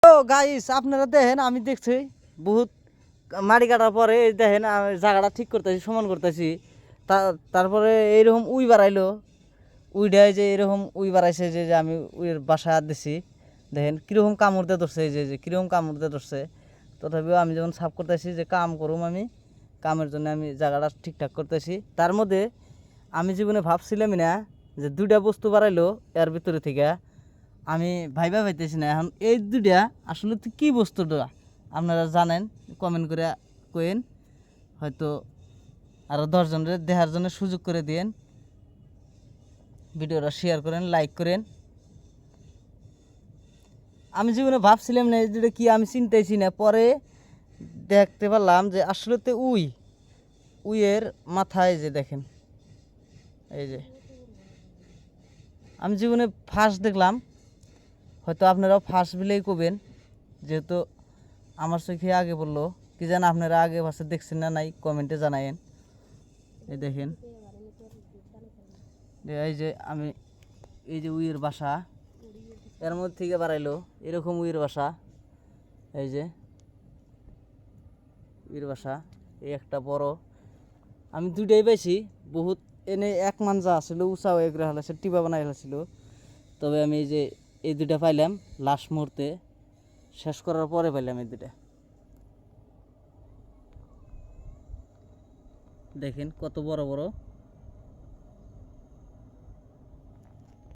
তো গাইস আপনারা দেখেন আমি দেখছি বহুত মাটি কাটার পরে এই দেখেন আমি জায়গাটা ঠিক করতেছি সমান করতেছি তারপরে এইরকম উই বাড়াইলো উইডায় যে এরকম উই বাড়াইছে যে যে আমি উইয়ের বাসা দিছি দেখেন কীরকম কামড়তে ধরছে এই যে কীরকম কামড়তে ধরছে তথাপিও আমি যখন সাফ করতেছি যে কাম করুম আমি কামের জন্য আমি জায়গাটা ঠিকঠাক করতেছি তার মধ্যে আমি জীবনে ভাবছিলামই না যে দুইটা বস্তু বাড়াইলো এর ভিতরে থেকে আমি ভাইবা পাইতেছি না এখন এই দুইটা আসলে তো কী বস্তুটা আপনারা জানেন কমেন্ট করে কইন হয়তো আরও 10 জনের দেখার জন্য সুযোগ করে দিন ভিডিওটা শেয়ার করেন লাইক করেন আমি জীবনে ভাবছিলাম না এই দুটো কি আমি চিনতেছি না পরে দেখতে পারলাম যে আসলে তো উইয়ের মাথায় যে দেখেন এই যে আমি জীবনে ফার্স্ট দেখলাম হয়তো আপনারাও ফার্স্ট বিলেই করবেন যেহেতু আমার চোখে আগে বললো কি জান আপনারা আগে ভাষা দেখছেন না নাই কমেন্টে জানায়েন এই দেখেন এই যে আমি এই যে উইয়ের বাসা এর মধ্যে থেকে বাড়াইলো এরকম উইয়ের বাসা এই যে উইয়ের বাসা এই একটা বড় আমি দুইটাই পাইছি বহুত এনে এক মান যা আসলে উঁচা হয়ে গেলে হলে টিপা বানাই হয়েছিল তবে আমি এই যে এই দুইটা পাইলাম লাস্ট মুহূর্তে শেষ করার পরে পাইলাম এই দুইটা দেখেন কত বড় বড়